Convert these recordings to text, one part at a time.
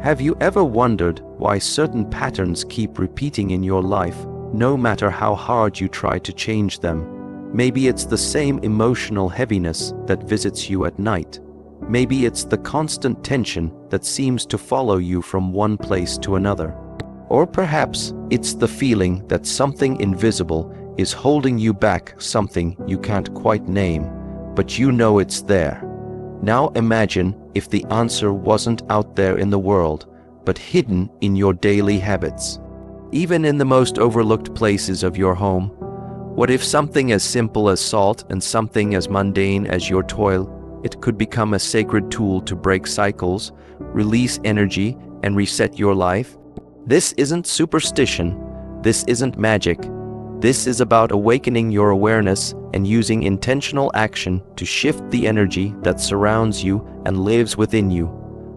Have you ever wondered why certain patterns keep repeating in your life, no matter how hard you try to change them? Maybe it's the same emotional heaviness that visits you at night. Maybe it's the constant tension that seems to follow you from one place to another. Or perhaps it's the feeling that something invisible is holding you back, something you can't quite name, but you know it's there. Now imagine if the answer wasn't out there in the world, but hidden in your daily habits. Even in the most overlooked places of your home. What if something as simple as salt and something as mundane as your toil, it could become a sacred tool to break cycles, release energy, and reset your life? This isn't superstition. This isn't magic. This is about awakening your awareness and using intentional action to shift the energy that surrounds you and lives within you.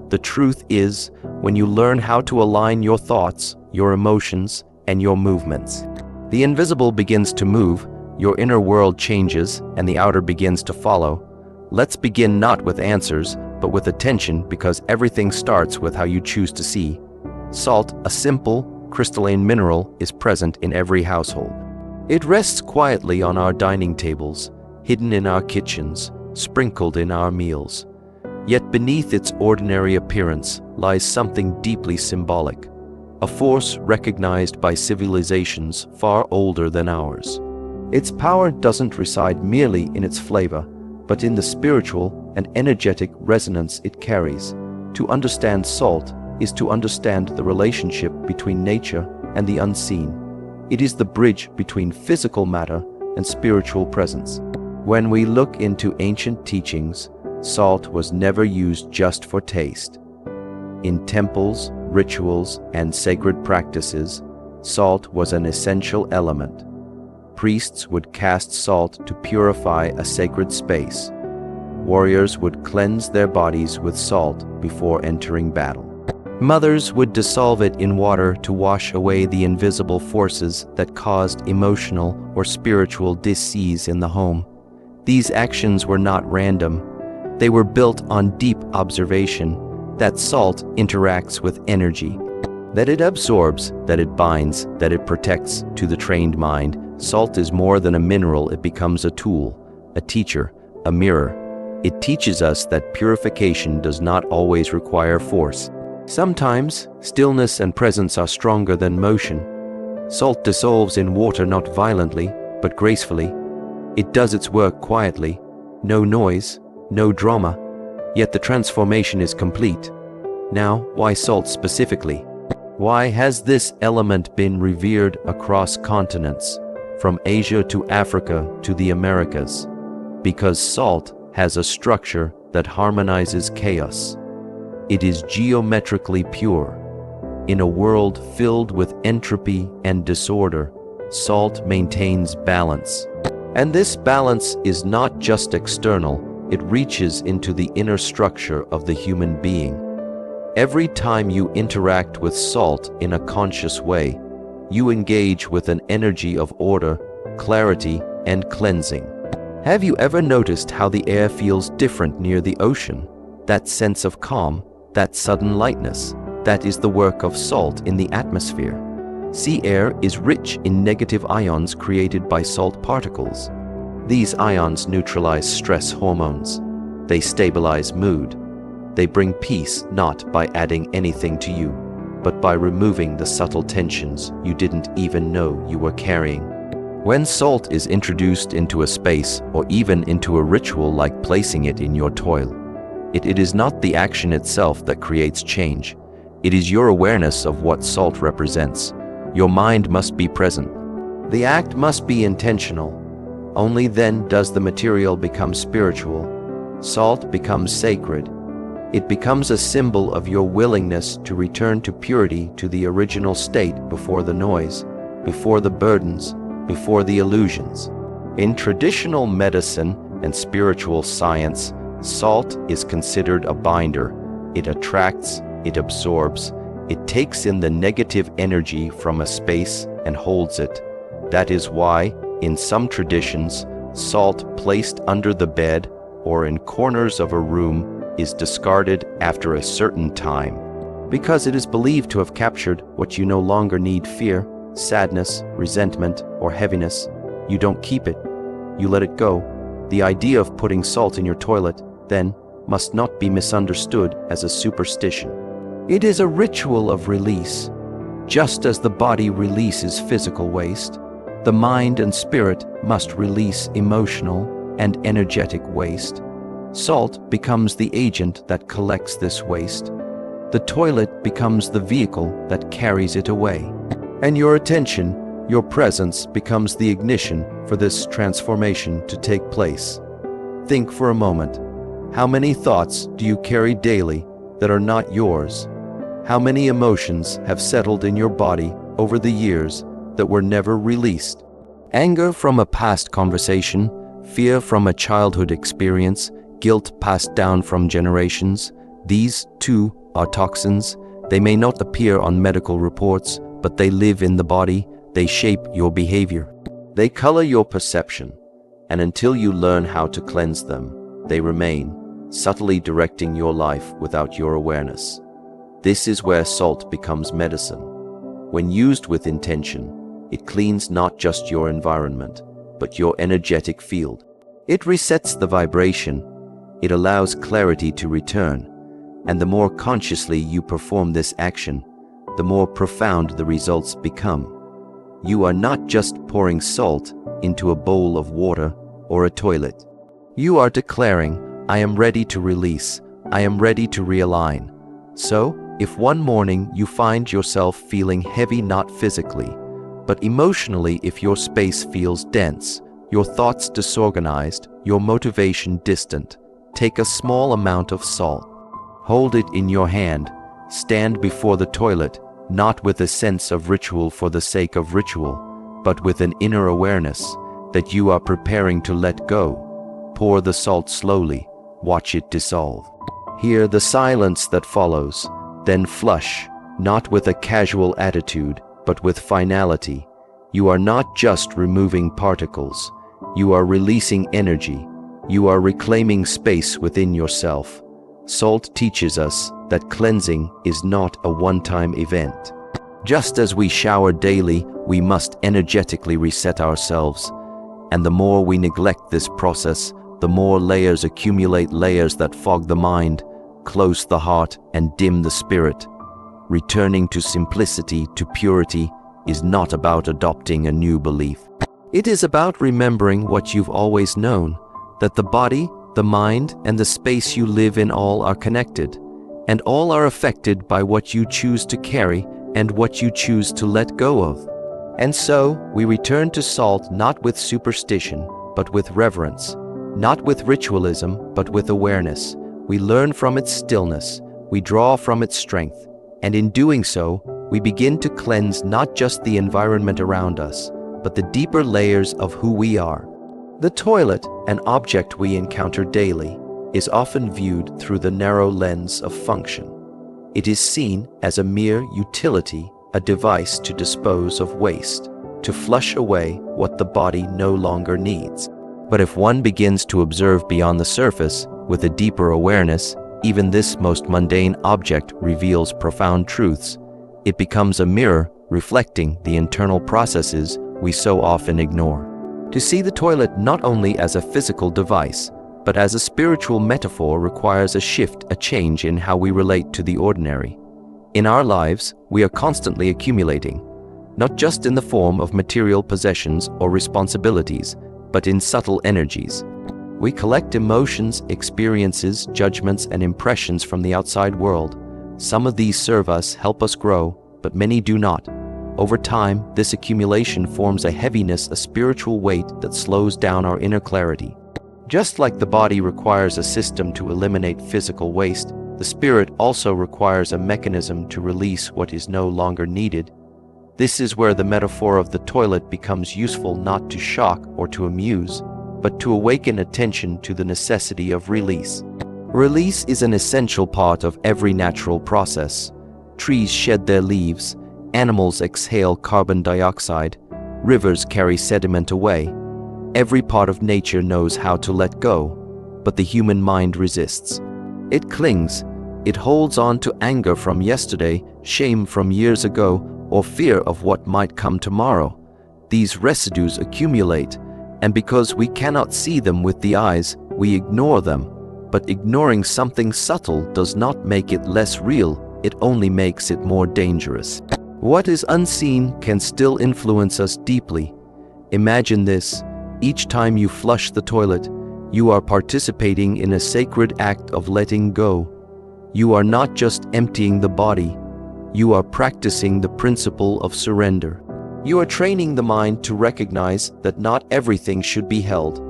The truth is, when you learn how to align your thoughts, your emotions, and your movements, the invisible begins to move, your inner world changes, and the outer begins to follow. Let's begin not with answers, but with attention, because everything starts with how you choose to see. Salt, a simple, crystalline mineral, is present in every household. It rests quietly on our dining tables, hidden in our kitchens, sprinkled in our meals. Yet beneath its ordinary appearance lies something deeply symbolic, a force recognized by civilizations far older than ours. Its power doesn't reside merely in its flavor, but in the spiritual and energetic resonance it carries. To understand salt is to understand the relationship between nature and the unseen. It is the bridge between physical matter and spiritual presence. When we look into ancient teachings, salt was never used just for taste. In temples, rituals, and sacred practices, salt was an essential element. Priests would cast salt to purify a sacred space. Warriors would cleanse their bodies with salt before entering battle. Mothers would dissolve it in water to wash away the invisible forces that caused emotional or spiritual dis-ease in the home. These actions were not random. They were built on deep observation that salt interacts with energy, that it absorbs, that it binds, that it protects. To the trained mind, salt is more than a mineral. It becomes a tool, a teacher, a mirror. It teaches us that purification does not always require force. Sometimes, stillness and presence are stronger than motion. Salt dissolves in water not violently, but gracefully. It does its work quietly, no noise, no drama, yet the transformation is complete. Now, why salt specifically? Why has this element been revered across continents, from Asia to Africa to the Americas? Because salt has a structure that harmonizes chaos. It is geometrically pure. In a world filled with entropy and disorder, salt maintains balance. And this balance is not just external, it reaches into the inner structure of the human being. Every time you interact with salt in a conscious way, you engage with an energy of order, clarity, and cleansing. Have you ever noticed how the air feels different near the ocean? That sense of calm, that sudden lightness, that is the work of salt in the atmosphere. Sea air is rich in negative ions created by salt particles. These ions neutralize stress hormones. They stabilize mood. They bring peace not by adding anything to you, but by removing the subtle tensions you didn't even know you were carrying. When salt is introduced into a space or even into a ritual like placing it in your toilet, it is not the action itself that creates change. It is your awareness of what salt represents. Your mind must be present. The act must be intentional. Only then does the material become spiritual. Salt becomes sacred. It becomes a symbol of your willingness to return to purity, to the original state before the noise, before the burdens, before the illusions. In traditional medicine and spiritual science, salt is considered a binder. It attracts, it absorbs, it takes in the negative energy from a space and holds it. That is why, in some traditions, salt placed under the bed or in corners of a room is discarded after a certain time, because it is believed to have captured what you no longer need: fear, sadness, resentment, or heaviness. You don't keep it, you let it go. The idea of putting salt in your toilet, then, must not be misunderstood as a superstition. It is a ritual of release. Just as the body releases physical waste, the mind and spirit must release emotional and energetic waste. Salt becomes the agent that collects this waste. The toilet becomes the vehicle that carries it away. And your attention, your presence, becomes the ignition for this transformation to take place. Think for a moment. How many thoughts do you carry daily that are not yours? How many emotions have settled in your body over the years that were never released? Anger from a past conversation, fear from a childhood experience, guilt passed down from generations. These, too, are toxins. They may not appear on medical reports, but they live in the body. They shape your behavior. They color your perception. And until you learn how to cleanse them, they remain, subtly directing your life without your awareness. This is where salt becomes medicine. When used with intention, it cleans not just your environment, but your energetic field. It resets the vibration. It allows clarity to return. And the more consciously you perform this action, the more profound the results become. You are not just pouring salt into a bowl of water or a toilet. You are declaring, I am ready to release. I am ready to realign. So, if one morning you find yourself feeling heavy, not physically, but emotionally, if your space feels dense, your thoughts disorganized, your motivation distant, take a small amount of salt. Hold it in your hand. Stand before the toilet, not with a sense of ritual for the sake of ritual, but with an inner awareness that you are preparing to let go. Pour the salt slowly. Watch it dissolve. Hear the silence that follows. Then flush, not with a casual attitude, but with finality. You are not just removing particles. You are releasing energy. You are reclaiming space within yourself. Salt teaches us that cleansing is not a one-time event. Just as we shower daily, we must energetically reset ourselves. And the more we neglect this process, the more layers accumulate, layers that fog the mind, close the heart, and dim the spirit. Returning to simplicity, to purity, is not about adopting a new belief. It is about remembering what you've always known, that the body, the mind, and the space you live in all are connected, and all are affected by what you choose to carry and what you choose to let go of. And so, we return to salt not with superstition, but with reverence, not with ritualism, but with awareness. We learn from its stillness, we draw from its strength, and in doing so, we begin to cleanse not just the environment around us, but the deeper layers of who we are. The toilet, an object we encounter daily, is often viewed through the narrow lens of function. It is seen as a mere utility, a device to dispose of waste, to flush away what the body no longer needs. But if one begins to observe beyond the surface, with a deeper awareness, even this most mundane object reveals profound truths. It becomes a mirror reflecting the internal processes we so often ignore. To see the toilet not only as a physical device, but as a spiritual metaphor requires a shift, a change in how we relate to the ordinary. In our lives, we are constantly accumulating, not just in the form of material possessions or responsibilities, but in subtle energies. We collect emotions, experiences, judgments, and impressions from the outside world. Some of these serve us, help us grow, but many do not. Over time, this accumulation forms a heaviness, a spiritual weight that slows down our inner clarity. Just like the body requires a system to eliminate physical waste, the spirit also requires a mechanism to release what is no longer needed. This is where the metaphor of the toilet becomes useful, not to shock or to amuse, but to awaken attention to the necessity of release. Release is an essential part of every natural process. Trees shed their leaves, animals exhale carbon dioxide, rivers carry sediment away. Every part of nature knows how to let go, but the human mind resists. It clings, It holds on to anger from yesterday, shame from years ago, or fear of what might come tomorrow. These residues accumulate, and because we cannot see them with the eyes, we ignore them. But ignoring something subtle does not make it less real, it only makes it more dangerous. What is unseen can still influence us deeply. Imagine this: each time you flush the toilet, you are participating in a sacred act of letting go. You are not just emptying the body, you are practicing the principle of surrender. You are training the mind to recognize that not everything should be held.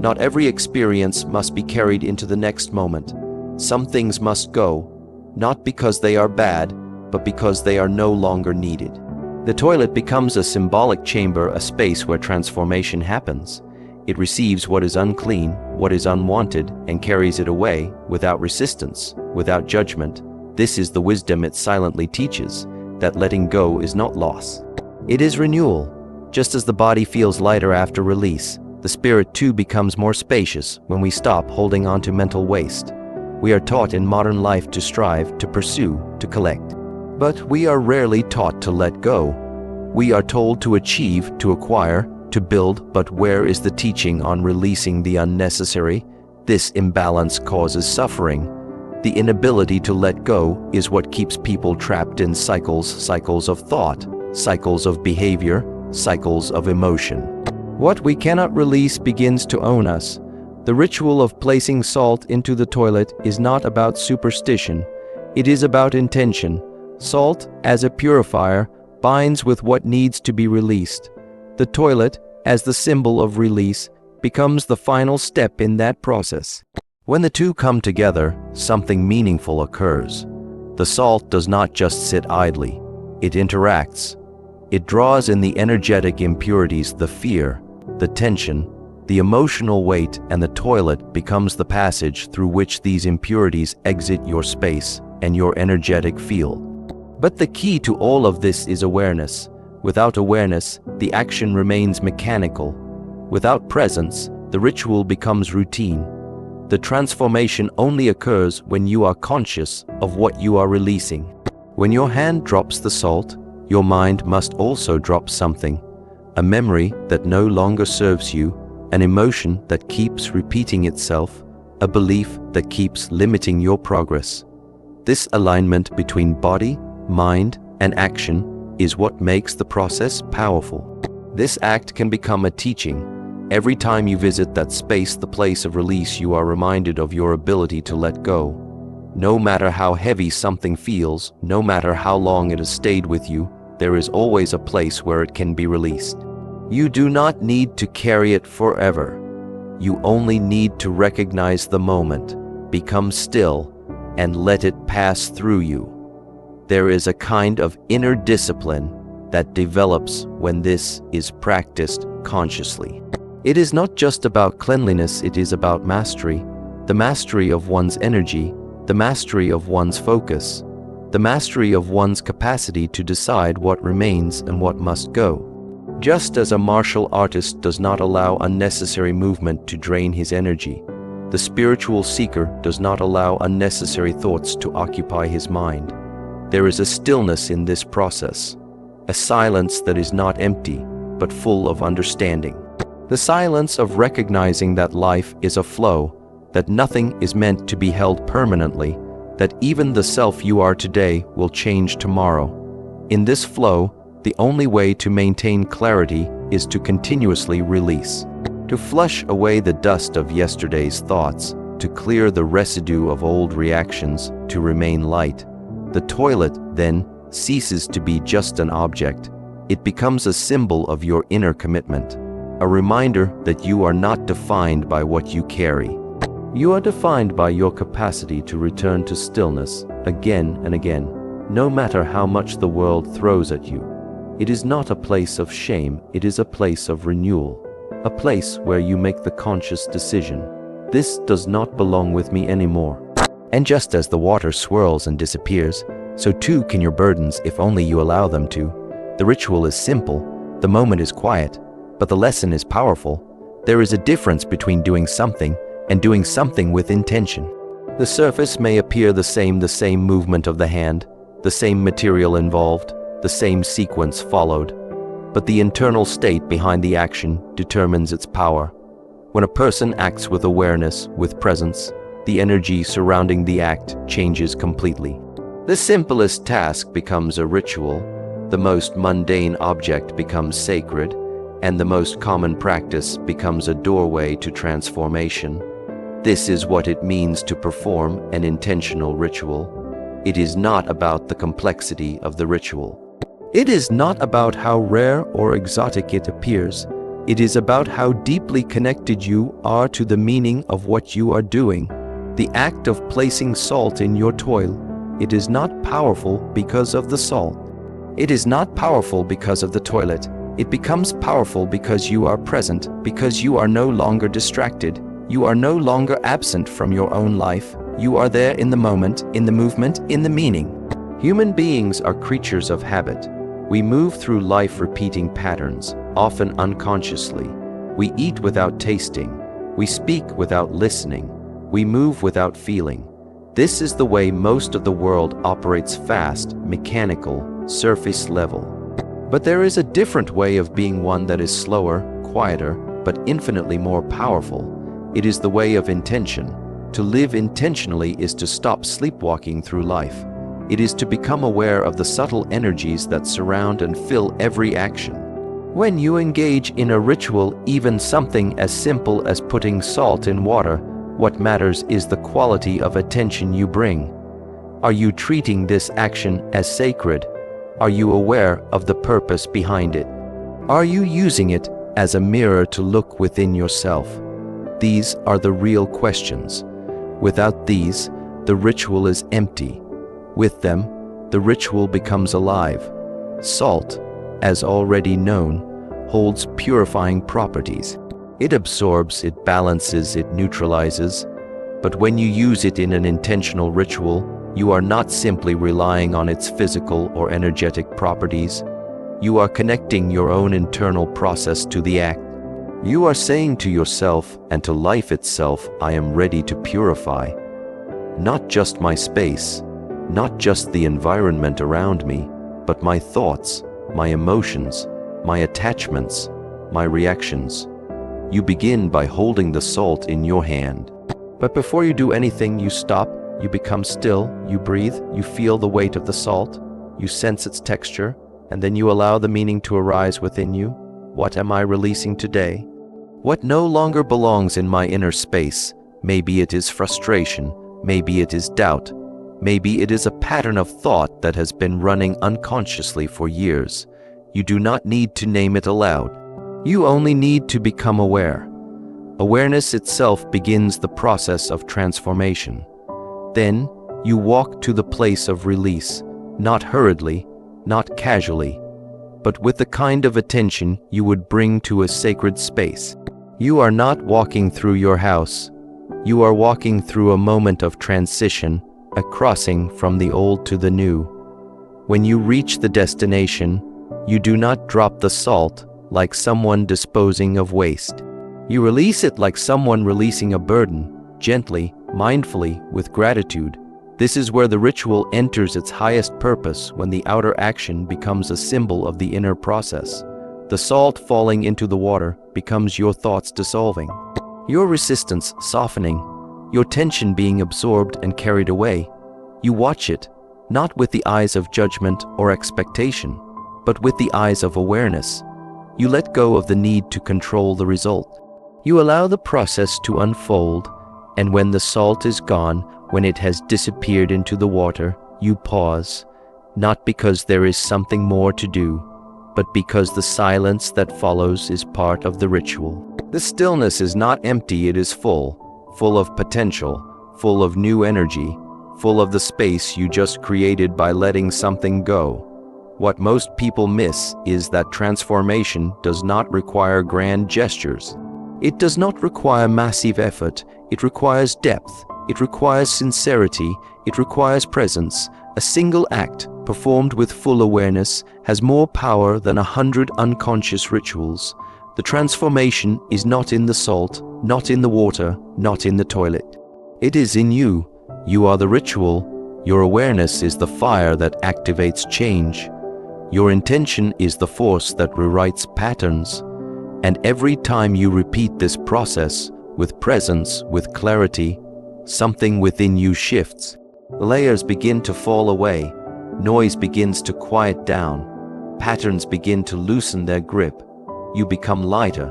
Not every experience must be carried into the next moment. Some things must go, not because they are bad, but because they are no longer needed. The toilet becomes a symbolic chamber, a space where transformation happens. It receives what is unclean, what is unwanted, and carries it away without resistance, without judgment. This is the wisdom it silently teaches, that letting go is not loss. It is renewal. Just as the body feels lighter after release, the spirit too becomes more spacious when we stop holding on to mental waste. We are taught in modern life to strive, to pursue, to collect. But we are rarely taught to let go. We are told to achieve, to acquire, to build, but where is the teaching on releasing the unnecessary? This imbalance causes suffering. The inability to let go is what keeps people trapped in cycles of thought, cycles of behavior, cycles of emotion. What we cannot release begins to own us. The ritual of placing salt into the toilet is not about superstition. It is about intention. Salt, as a purifier, binds with what needs to be released. The toilet, as the symbol of release, becomes the final step in that process. When the two come together, something meaningful occurs. The salt does not just sit idly. It interacts. It draws in the energetic impurities, the fear, the tension, the emotional weight, and the toilet becomes the passage through which these impurities exit your space and your energetic field. But the key to all of this is awareness. Without awareness, the action remains mechanical. Without presence, the ritual becomes routine. The transformation only occurs when you are conscious of what you are releasing. When your hand drops the salt, your mind must also drop something. A memory that no longer serves you, an emotion that keeps repeating itself, a belief that keeps limiting your progress. This alignment between body, mind, and action is what makes the process powerful. This act can become a teaching. Every time you visit that space, the place of release, you are reminded of your ability to let go. No matter how heavy something feels, no matter how long it has stayed with you, there is always a place where it can be released. You do not need to carry it forever. You only need to recognize the moment, become still, and let it pass through you. There is a kind of inner discipline that develops when this is practiced consciously. It is not just about cleanliness, it is about mastery. The mastery of one's energy, the mastery of one's focus, the mastery of one's capacity to decide what remains and what must go. Just as a martial artist does not allow unnecessary movement to drain his energy, the spiritual seeker does not allow unnecessary thoughts to occupy his mind. There is a stillness in this process, a silence that is not empty, but full of understanding. The silence of recognizing that life is a flow, that nothing is meant to be held permanently, that even the self you are today will change tomorrow. In this flow, the only way to maintain clarity is to continuously release, to flush away the dust of yesterday's thoughts, to clear the residue of old reactions, to remain light. The toilet, then, ceases to be just an object. It becomes a symbol of your inner commitment, a reminder that you are not defined by what you carry. You are defined by your capacity to return to stillness again and again, no matter how much the world throws at you. It is not a place of shame, it is a place of renewal, a place where you make the conscious decision. This does not belong with me anymore. And just as the water swirls and disappears, so too can your burdens if only you allow them to. The ritual is simple, the moment is quiet, but the lesson is powerful. There is a difference between doing something and doing something with intention. The surface may appear the same movement of the hand, the same material involved, the same sequence followed, but the internal state behind the action determines its power. When a person acts with awareness, with presence, the energy surrounding the act changes completely. The simplest task becomes a ritual, the most mundane object becomes sacred, and the most common practice becomes a doorway to transformation. This is what it means to perform an intentional ritual. It is not about the complexity of the ritual. It is not about how rare or exotic it appears. It is about how deeply connected you are to the meaning of what you are doing. The act of placing salt in your toilet, it is not powerful because of the salt. It is not powerful because of the toilet. It becomes powerful because you are present, because you are no longer distracted. You are no longer absent from your own life. You are there in the moment, in the movement, in the meaning. Human beings are creatures of habit. We move through life repeating patterns, often unconsciously. We eat without tasting. We speak without listening. We move without feeling. This is the way most of the world operates: fast, mechanical, surface level. But there is a different way of being, one that is slower, quieter, but infinitely more powerful. It is the way of intention. To live intentionally is to stop sleepwalking through life. It is to become aware of the subtle energies that surround and fill every action. When you engage in a ritual, even something as simple as putting salt in water, what matters is the quality of attention you bring. Are you treating this action as sacred? Are you aware of the purpose behind it? Are you using it as a mirror to look within yourself? These are the real questions. Without these, the ritual is empty. With them, the ritual becomes alive. Salt, as already known, holds purifying properties. It absorbs, it balances, it neutralizes. But when you use it in an intentional ritual, you are not simply relying on its physical or energetic properties. You are connecting your own internal process to the act. You are saying to yourself and to life itself, I am ready to purify. Not just my space, not just the environment around me, but my thoughts, my emotions, my attachments, my reactions. You begin by holding the salt in your hand. But before you do anything, you stop, you become still, you breathe, you feel the weight of the salt, you sense its texture, and then you allow the meaning to arise within you. What am I releasing today? What no longer belongs in my inner space? Maybe it is frustration, maybe it is doubt, maybe it is a pattern of thought that has been running unconsciously for years. You do not need to name it aloud. You only need to become aware. Awareness itself begins the process of transformation. Then you walk to the place of release, not hurriedly, not casually, but with the kind of attention you would bring to a sacred space. You are not walking through your house. You are walking through a moment of transition, a crossing from the old to the new. When you reach the destination, you do not drop the salt like someone disposing of waste. You release it like someone releasing a burden, gently, mindfully, with gratitude. This is where the ritual enters its highest purpose, when the outer action becomes a symbol of the inner process. The salt falling into the water becomes your thoughts dissolving, your resistance softening, your tension being absorbed and carried away. You watch it, not with the eyes of judgment or expectation, but with the eyes of awareness. You let go of the need to control the result. You allow the process to unfold, and when the salt is gone, when it has disappeared into the water, you pause, not because there is something more to do, but because the silence that follows is part of the ritual. The stillness is not empty, it is full, full of potential, full of new energy, full of the space you just created by letting something go. What most people miss is that transformation does not require grand gestures. It does not require massive effort. It requires depth. It requires sincerity. It requires presence. A single act, performed with full awareness, has more power than 100 unconscious rituals. The transformation is not in the salt, not in the water, not in the toilet. It is in you, You are the ritual. Your awareness is the fire that activates change. Your intention is the force that rewrites patterns. And every time you repeat this process, with presence, with clarity, something within you shifts. Layers begin to fall away. Noise begins to quiet down. Patterns begin to loosen their grip. You become lighter,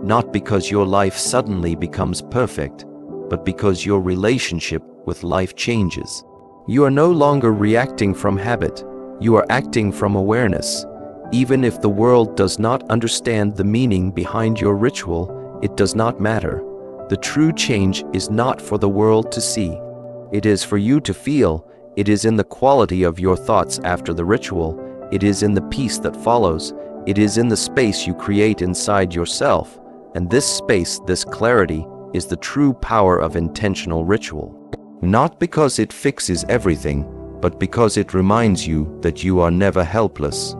not because your life suddenly becomes perfect, but because your relationship with life changes. You are no longer reacting from habit. You are acting from awareness. Even if the world does not understand the meaning behind your ritual, it does not matter. The true change is not for the world to see. It is for you to feel. It is in the quality of your thoughts after the ritual. It is in the peace that follows. It is in the space you create inside yourself. And this space, this clarity, is the true power of intentional ritual. Not because it fixes everything, but because it reminds you that you are never helpless,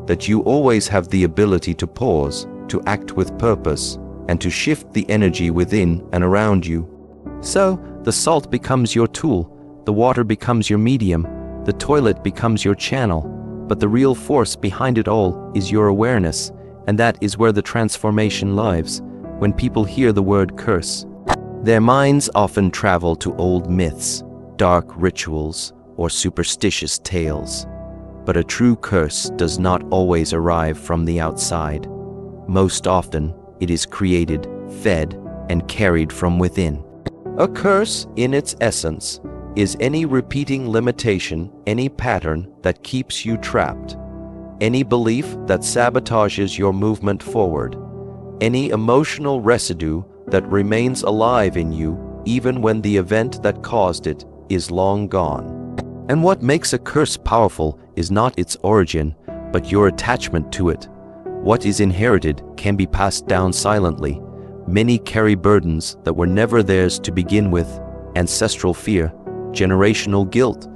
that you always have the ability to pause, to act with purpose, and to shift the energy within and around you. So, the salt becomes your tool, the water becomes your medium, the toilet becomes your channel, but the real force behind it all is your awareness, and that is where the transformation lies. When people hear the word curse, their minds often travel to old myths, dark rituals, or superstitious tales. But a true curse does not always arrive from the outside. Most often, it is created, fed, and carried from within. A curse, in its essence, is any repeating limitation, any pattern that keeps you trapped, any belief that sabotages your movement forward, any emotional residue that remains alive in you even when the event that caused it is long gone. And what makes a curse powerful is not its origin, but your attachment to it. What is inherited can be passed down silently. Many carry burdens that were never theirs to begin with: ancestral fear, generational guilt,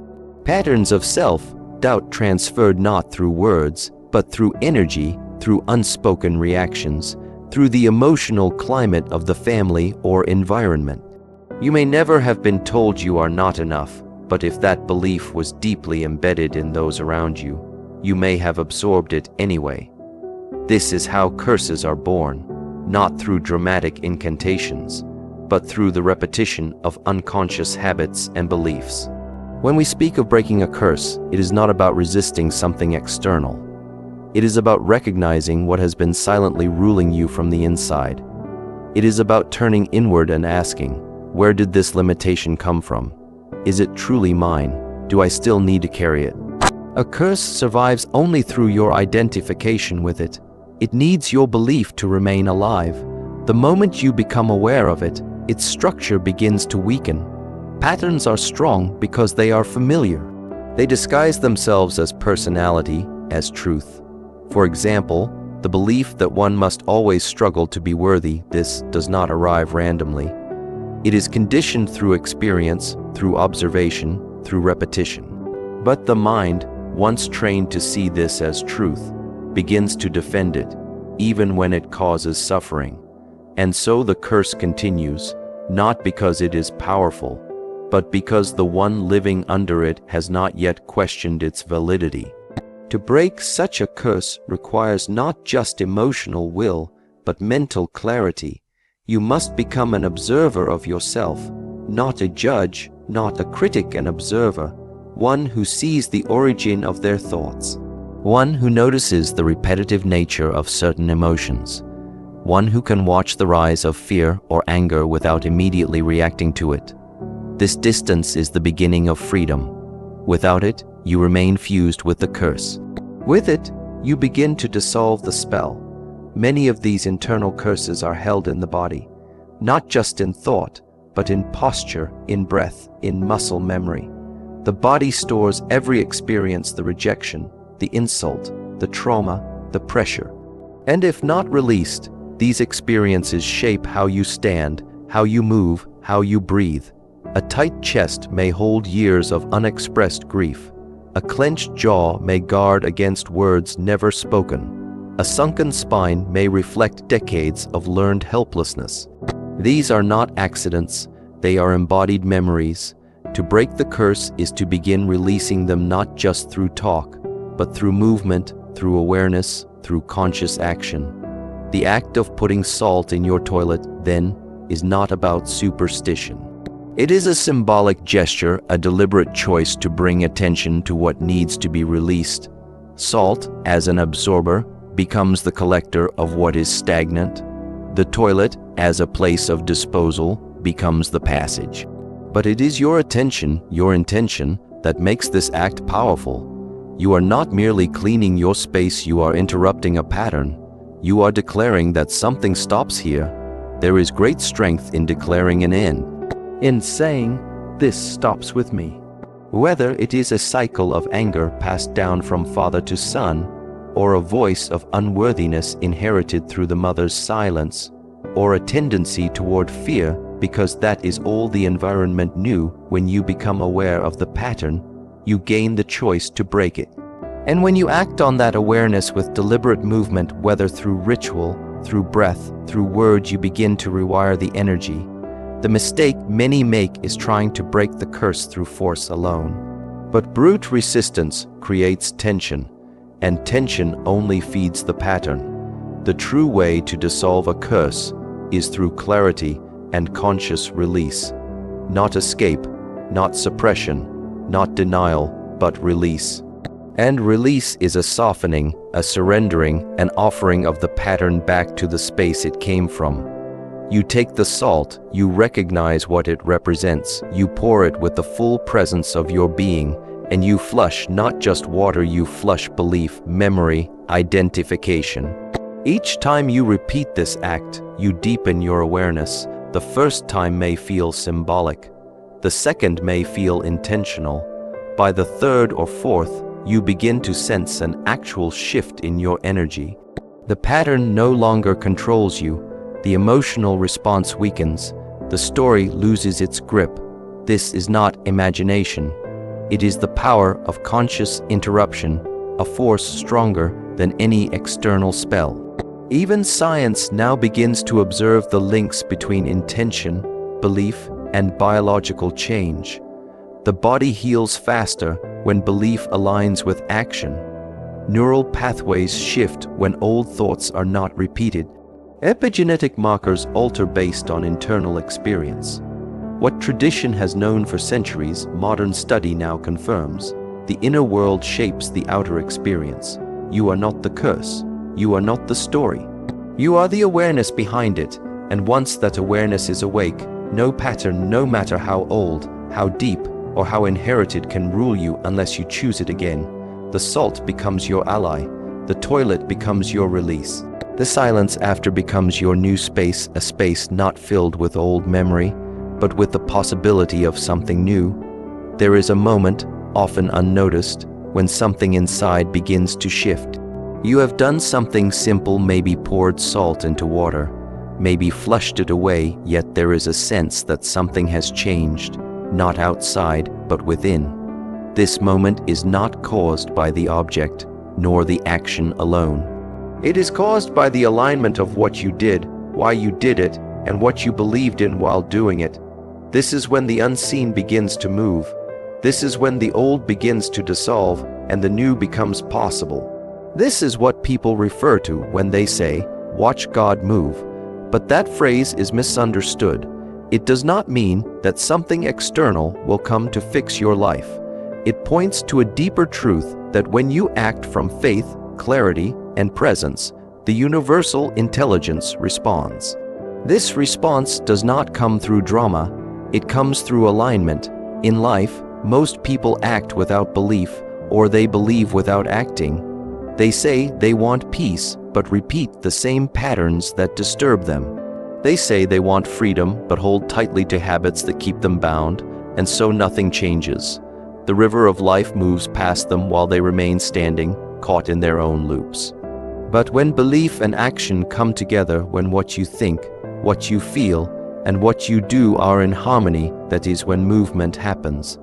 patterns of self-doubt transferred not through words, but through energy, through unspoken reactions, through the emotional climate of the family or environment. You may never have been told you are not enough, but if that belief was deeply embedded in those around you, you may have absorbed it anyway. This is how curses are born, not through dramatic incantations, but through the repetition of unconscious habits and beliefs. When we speak of breaking a curse, it is not about resisting something external. It is about recognizing what has been silently ruling you from the inside. It is about turning inward and asking, where did this limitation come from? Is it truly mine? Do I still need to carry it? A curse survives only through your identification with it. It needs your belief to remain alive. The moment you become aware of it, its structure begins to weaken. Patterns are strong because they are familiar. They disguise themselves as personality, as truth. For example, the belief that one must always struggle to be worthy. This does not arrive randomly. It is conditioned through experience, through observation, through repetition. But the mind, once trained to see this as truth, begins to defend it, even when it causes suffering. And so the curse continues, not because it is powerful, but because the one living under it has not yet questioned its validity. To break such a curse requires not just emotional will, but mental clarity. You must become an observer of yourself, not a judge, not a critic, an observer, one who sees the origin of their thoughts, one who notices the repetitive nature of certain emotions, one who can watch the rise of fear or anger without immediately reacting to it. This distance is the beginning of freedom. Without it, you remain fused with the curse. With it, you begin to dissolve the spell. Many of these internal curses are held in the body, not just in thought, but in posture, in breath, in muscle memory. The body stores every experience, the rejection, the insult, the trauma, the pressure. And if not released, these experiences shape how you stand, how you move, how you breathe. A tight chest may hold years of unexpressed grief. A clenched jaw may guard against words never spoken. A sunken spine may reflect decades of learned helplessness. These are not accidents, they are embodied memories. To break the curse is to begin releasing them not just through talk, but through movement, through awareness, through conscious action. The act of putting salt in your toilet, then, is not about superstition. It is a symbolic gesture, a deliberate choice to bring attention to what needs to be released. Salt, as an absorber, becomes the collector of what is stagnant. The toilet, as a place of disposal, becomes the passage. But it is your attention, your intention, that makes this act powerful. You are not merely cleaning your space, you are interrupting a pattern. You are declaring that something stops here. There is great strength in declaring an end. In saying, "This stops with me." Whether it is a cycle of anger passed down from father to son, or a voice of unworthiness inherited through the mother's silence, or a tendency toward fear because that is all the environment knew, when you become aware of the pattern, you gain the choice to break it. And when you act on that awareness with deliberate movement, whether through ritual, through breath, through words, you begin to rewire the energy. The mistake many make is trying to break the curse through force alone. But brute resistance creates tension, and tension only feeds the pattern. The true way to dissolve a curse is through clarity and conscious release. Not escape, not suppression, not denial, but release. And release is a softening, a surrendering, an offering of the pattern back to the space it came from. You take the salt, you recognize what it represents, you pour it with the full presence of your being, and you flush not just water, you flush belief, memory, identification. Each time you repeat this act, you deepen your awareness. The first time may feel symbolic. The second may feel intentional. By the third or fourth, you begin to sense an actual shift in your energy. The pattern no longer controls you. The emotional response weakens. The story loses its grip. This is not imagination. It is the power of conscious interruption, a force stronger than any external spell. Even science now begins to observe the links between intention, belief, and biological change. The body heals faster when belief aligns with action. Neural pathways shift when old thoughts are not repeated. Epigenetic markers alter based on internal experience. What tradition has known for centuries, modern study now confirms. The inner world shapes the outer experience. You are not the curse. You are not the story. You are the awareness behind it, and once that awareness is awake, no pattern, no matter how old, how deep, or how inherited, can rule you unless you choose it again. The salt becomes your ally. The toilet becomes your release. The silence after becomes your new space, a space not filled with old memory, but with the possibility of something new. There is a moment, often unnoticed, when something inside begins to shift. You have done something simple, maybe poured salt into water, maybe flushed it away, yet there is a sense that something has changed, not outside, but within. This moment is not caused by the object, nor the action alone. It is caused by the alignment of what you did, why you did it, and what you believed in while doing it. This is when the unseen begins to move. This is when the old begins to dissolve and the new becomes possible. This is what people refer to when they say, "Watch God move." But that phrase is misunderstood. It does not mean that something external will come to fix your life. It points to a deeper truth that when you act from faith, clarity, and presence, the universal intelligence responds. This response does not come through drama, it comes through alignment. In life, most people act without belief, or they believe without acting. They say they want peace, but repeat the same patterns that disturb them. They say they want freedom, but hold tightly to habits that keep them bound, and so nothing changes. The river of life moves past them while they remain standing, caught in their own loops. But when belief and action come together, when what you think, what you feel, and what you do are in harmony, that is when movement happens.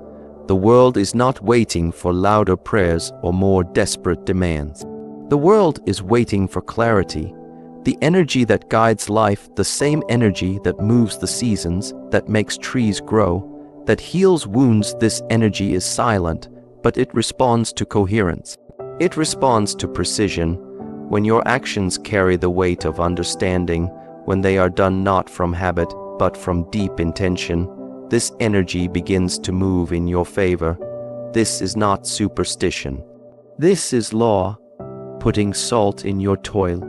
The world is not waiting for louder prayers or more desperate demands. The world is waiting for clarity. The energy that guides life, the same energy that moves the seasons, that makes trees grow, that heals wounds. This energy is silent, but it responds to coherence. It responds to precision. When your actions carry the weight of understanding, when they are done not from habit, but from deep intention, this energy begins to move in your favor. This is not superstition. This is law. Putting salt in your toil,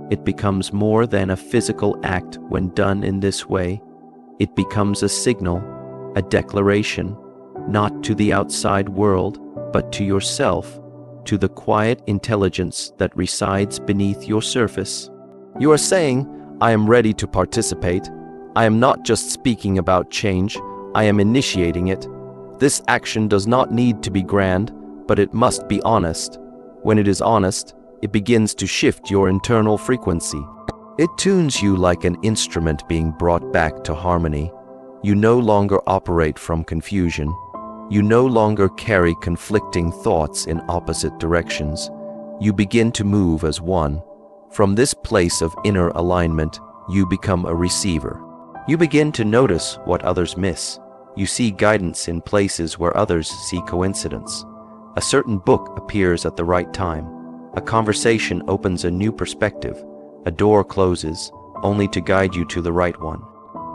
it becomes more than a physical act when done in this way. It becomes a signal, a declaration, not to the outside world, but to yourself, to the quiet intelligence that resides beneath your surface. You are saying, I am ready to participate. I am not just speaking about change, I am initiating it. This action does not need to be grand, but it must be honest. When it is honest, it begins to shift your internal frequency. It tunes you like an instrument being brought back to harmony. You no longer operate from confusion. You no longer carry conflicting thoughts in opposite directions. You begin to move as one. From this place of inner alignment, you become a receiver. You begin to notice what others miss. You see guidance in places where others see coincidence. A certain book appears at the right time. A conversation opens a new perspective. A door closes, only to guide you to the right one.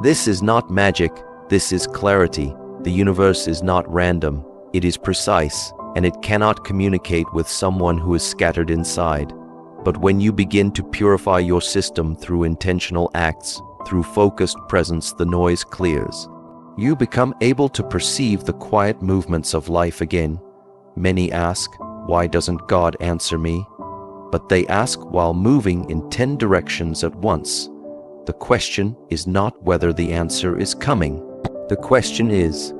This is not magic, this is clarity. The universe is not random, it is precise, and it cannot communicate with someone who is scattered inside. But when you begin to purify your system through intentional acts, through focused presence, the noise clears. You become able to perceive the quiet movements of life again. Many ask, why doesn't God answer me? But they ask while moving in 10 directions at once. The question is not whether the answer is coming. The question is,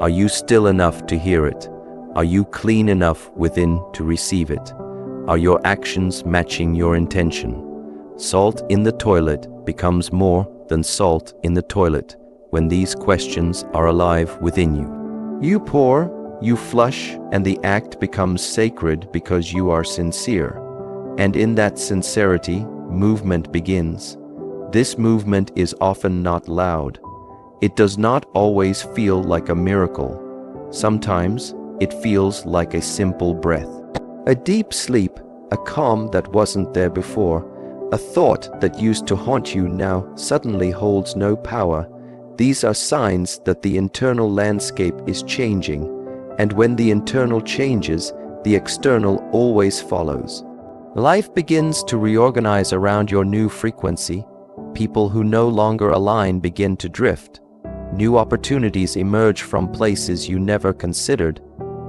are you still enough to hear it? Are you clean enough within to receive it? Are your actions matching your intention? Salt in the toilet becomes more than salt in the toilet when these questions are alive within you. You pour, you flush, and the act becomes sacred because you are sincere. And in that sincerity, movement begins. This movement is often not loud. It does not always feel like a miracle. Sometimes it feels like a simple breath. A deep sleep, a calm that wasn't there before, a thought that used to haunt you now suddenly holds no power. These are signs that the internal landscape is changing, and when the internal changes, the external always follows. Life begins to reorganize around your new frequency. People who no longer align begin to drift. New opportunities emerge from places you never considered,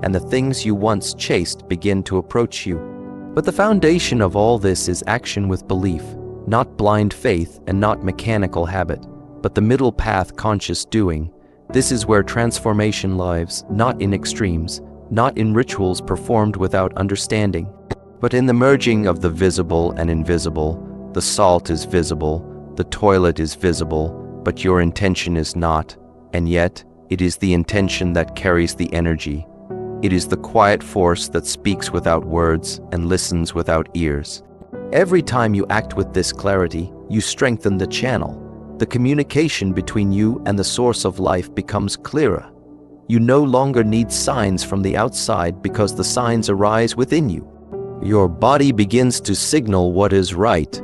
and the things you once chased begin to approach you. But the foundation of all this is action with belief, not blind faith and not mechanical habit, but the middle path, conscious doing. This is where transformation lives, not in extremes, not in rituals performed without understanding, but in the merging of the visible and invisible. The salt is visible, the toilet is visible, but your intention is not, and yet it is the intention that carries the energy. It is the quiet force that speaks without words and listens without ears. Every time you act with this clarity, you strengthen the channel. The communication between you and the source of life becomes clearer. You no longer need signs from the outside because the signs arise within you. Your body begins to signal what is right.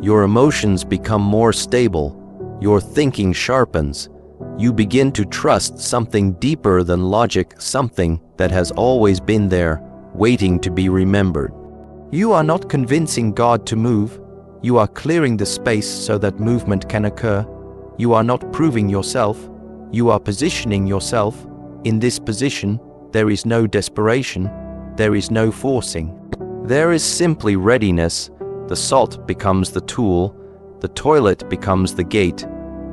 Your emotions become more stable. Your thinking sharpens. You begin to trust something deeper than logic, something that has always been there, waiting to be remembered. You are not convincing God to move. You are clearing the space so that movement can occur. You are not proving yourself. You are positioning yourself. In this position, there is no desperation. There is no forcing. There is simply readiness. The salt becomes the tool. The toilet becomes the gate.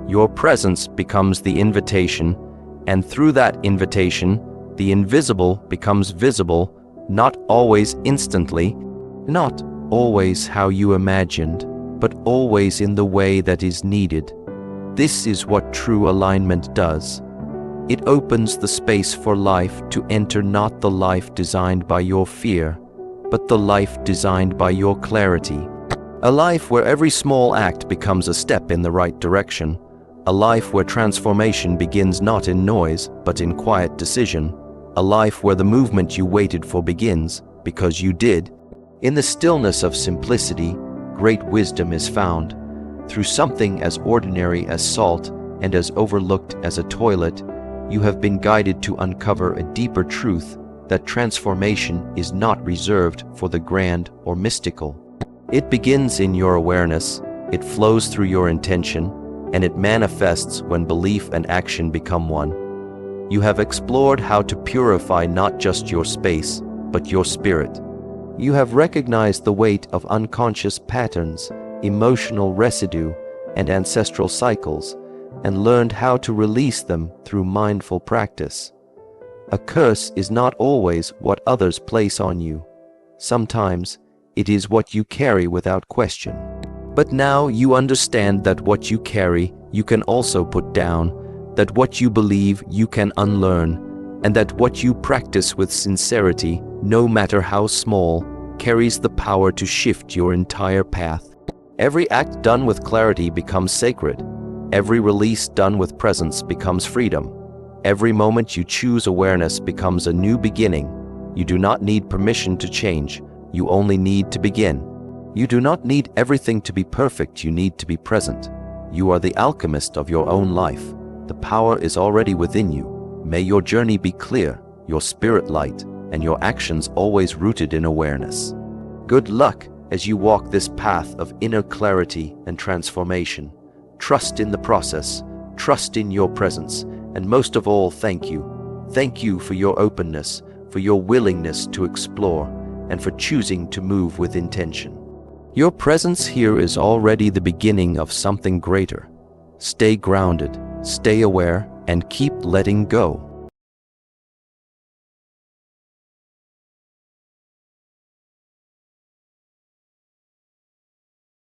Your presence becomes the invitation. And through that invitation, the invisible becomes visible, not always instantly, not always how you imagined, but always in the way that is needed. This is what true alignment does. It opens the space for life to enter, not the life designed by your fear, but the life designed by your clarity. A life where every small act becomes a step in the right direction. A A life where transformation begins not in noise, but in quiet decision. A life where the movement you waited for begins, because you did. In the stillness of simplicity, great wisdom is found. Through something as ordinary as salt and as overlooked as a toilet, you have been guided to uncover a deeper truth, that transformation is not reserved for the grand or mystical. It begins in your awareness, it flows through your intention, and it manifests when belief and action become one. You have explored how to purify not just your space, but your spirit. You have recognized the weight of unconscious patterns, emotional residue, and ancestral cycles, and learned how to release them through mindful practice. A curse is not always what others place on you. Sometimes it is what you carry without question. But now you understand that what you carry, you can also put down, that what you believe, you can unlearn, and that what you practice with sincerity, no matter how small, carries the power to shift your entire path. Every act done with clarity becomes sacred. Every release done with presence becomes freedom. Every moment you choose awareness becomes a new beginning. You do not need permission to change. You only need to begin. You do not need everything to be perfect. You need to be present. You are the alchemist of your own life. The power is already within you. May your journey be clear, your spirit light, and your actions always rooted in awareness. Good luck as you walk this path of inner clarity and transformation. Trust in the process, trust in your presence, and most of all, thank you. Thank you for your openness, for your willingness to explore, and for choosing to move with intention. Your presence here is already the beginning of something greater. Stay grounded, stay aware, and keep letting go.